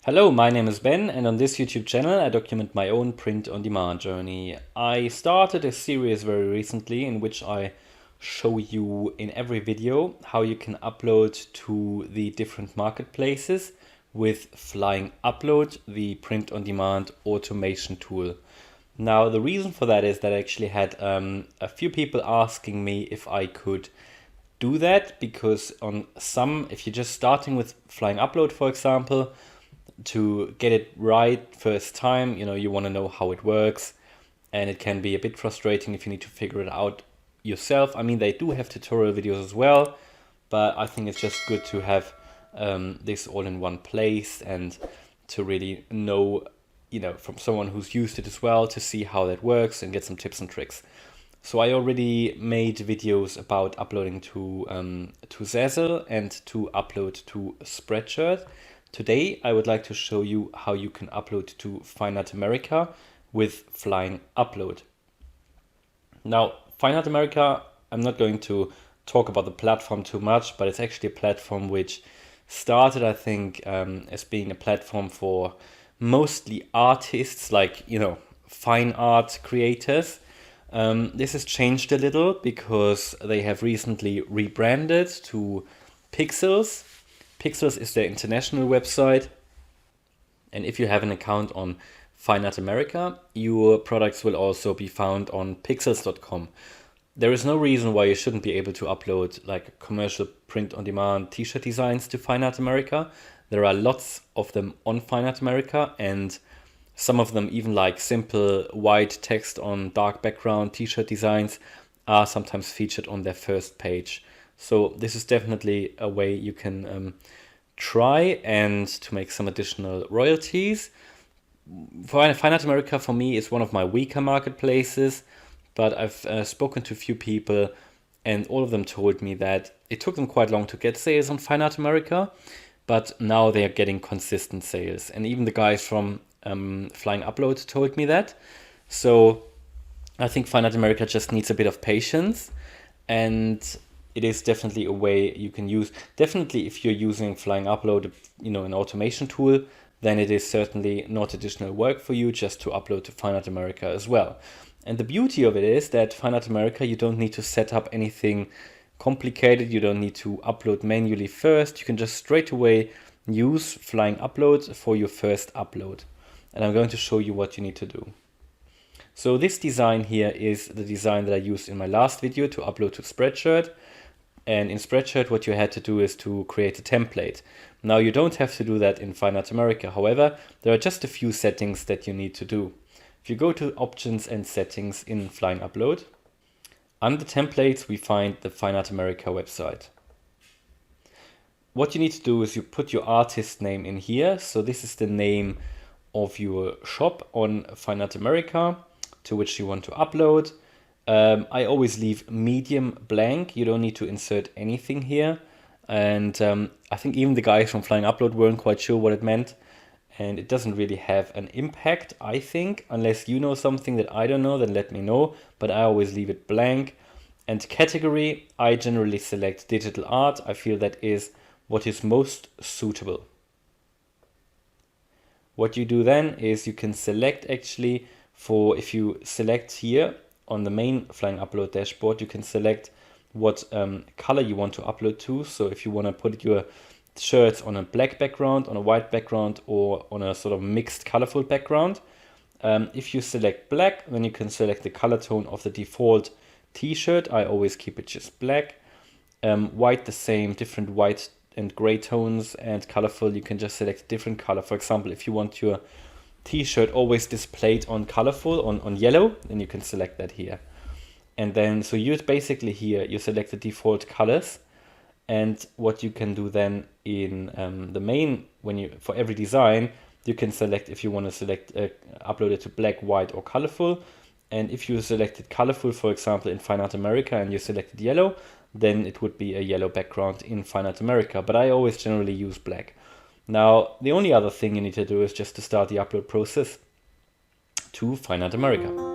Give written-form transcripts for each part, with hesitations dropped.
Hello, my name is Ben, and on this YouTube channel I document my own print-on-demand journey. I started a series very recently in which I show you in every video how you can upload to the different marketplaces with Flying Upload, the print-on-demand automation tool. Now, the reason for that is that I actually had a few people asking me if I could do that, because on some, if you're just starting with Flying Upload, for example, to get it right first time, you want to know how it works, and it can be a bit frustrating if you need to figure it out yourself. I mean, they do have tutorial videos as well, but I think it's just good to have this all in one place and to really know, from someone who's used it as well, to see how that works and get some tips and tricks. So I already made videos about uploading to Zazzle and to upload to Spreadshirt. Today I would like to show you how you can upload to fineartamerica with Flying Upload. Now, fineartamerica, I'm not going to talk about the platform too much, but it's actually a platform which started, I think, as being a platform for mostly artists, like, fine art creators. This has changed a little because they have recently rebranded to Pixels. Pixels is their international website, and if you have an account on fineartamerica, your products will also be found on pixels.com. There is no reason why you shouldn't be able to upload like commercial print-on-demand t-shirt designs to fineartamerica. There are lots of them on fineartamerica, and some of them, even like simple white text on dark background t-shirt designs, are sometimes featured on their first page. So this is definitely a way you can try and to make some additional royalties. fineartamerica for me is one of my weaker marketplaces, but I've spoken to a few people and all of them told me that it took them quite long to get sales on fineartamerica, but now they are getting consistent sales. And even the guys from Flying Upload told me that. So I think fineartamerica just needs a bit of patience, and it is definitely a way you can use. Definitely if you're using Flying Upload, an automation tool, then it is certainly not additional work for you just to upload to fineartamerica as well. And the beauty of it is that fineartamerica, you don't need to set up anything complicated. You don't need to upload manually first. You can just straight away use Flying Upload for your first upload. And I'm going to show you what you need to do. So this design here is the design that I used in my last video to upload to Spreadshirt. And in Spreadshirt, what you had to do is to create a template. Now, you don't have to do that in fineartamerica. However, there are just a few settings that you need to do. If you go to Options and Settings in Flying Upload, under Templates, we find the fineartamerica website. What you need to do is you put your artist name in here. So this is the name of your shop on fineartamerica to which you want to upload. I always leave medium blank. You don't need to insert anything here. And I think even the guys from Flying Upload weren't quite sure what it meant. And it doesn't really have an impact, I think. Unless you know something that I don't know, then let me know. But I always leave it blank. And category, I generally select digital art. I feel that is what is most suitable. What you do then is you can select actually if you select here, on the main Flying Upload dashboard, you can select what color you want to upload to. So if you want to put your shirts on a black background, on a white background, or on a sort of mixed colorful background, if you select black, then you can select the color tone of the default t-shirt. I always keep it just black. White, the same, different white and gray tones, and colorful, you can just select a different color. For example, if you want your t-shirt always displayed on colorful, on yellow, then you can select that here. And then, so you basically here, you select the default colors. And what you can do then in the main, for every design, you can select if you want to select upload it to black, white, or colorful. And if you selected colorful, for example, in fineartamerica, and you selected yellow, then it would be a yellow background in fineartamerica. But I always generally use black. Now, the only other thing you need to do is just to start the upload process to fineartamerica.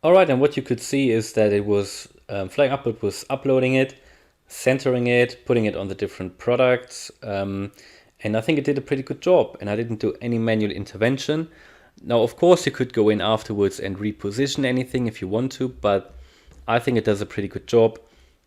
All right, and what you could see is that it was Flying Upload was uploading it, centering it, putting it on the different products, and I think it did a pretty good job. And I didn't do any manual intervention. Now, of course, you could go in afterwards and reposition anything if you want to, but I think it does a pretty good job.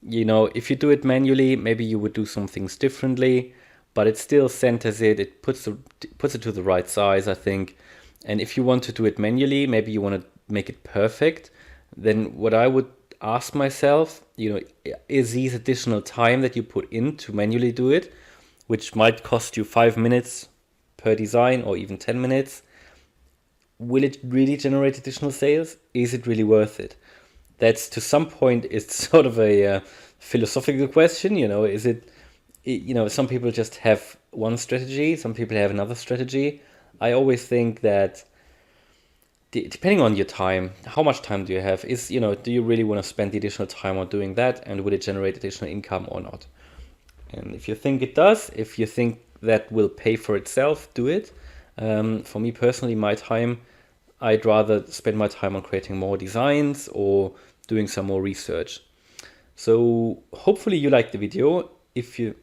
You know, if you do it manually, maybe you would do some things differently, but it still centers it. It puts it to the right size, I think. And if you want to do it manually, maybe you want to make it perfect, then what I would ask myself, you know, is these additional time that you put in to manually do it, which might cost you 5 minutes per design or even 10 minutes, will it really generate additional sales? Is it really worth it? That's to some point, it's sort of a philosophical question, you know, is it, you know, some people just have one strategy, some people have another strategy. I always think that depending on your time, how much time do you have, is, you know, do you really want to spend the additional time on doing that, and will it generate additional income or not? And if you think it does, if you think that will pay for itself, do it. For me personally, my time, I'd rather spend my time on creating more designs or doing some more research. So hopefully you liked the video. If you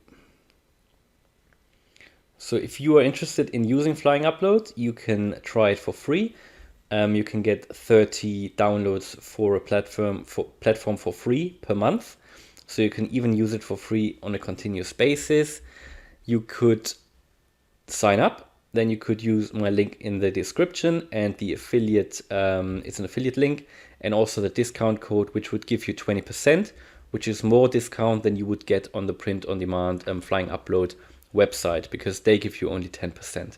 are interested in using Flying Upload, you can try it for free. You can get 30 downloads for a platform for free per month. So you can even use it for free on a continuous basis. You could sign up. Then you could use my link in the description and the affiliate, it's an affiliate link, and also the discount code, which would give you 20%, which is more discount than you would get on the print-on-demand Flying Upload website, because they give you only 10%.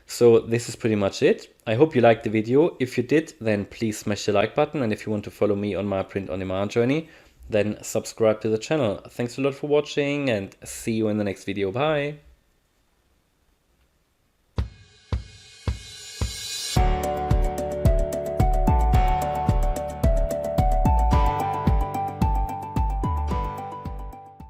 So this is pretty much it. I hope you liked the video. If you did, then please smash the like button. And if you want to follow me on my print-on-demand journey, then subscribe to the channel. Thanks a lot for watching, and see you in the next video. Bye.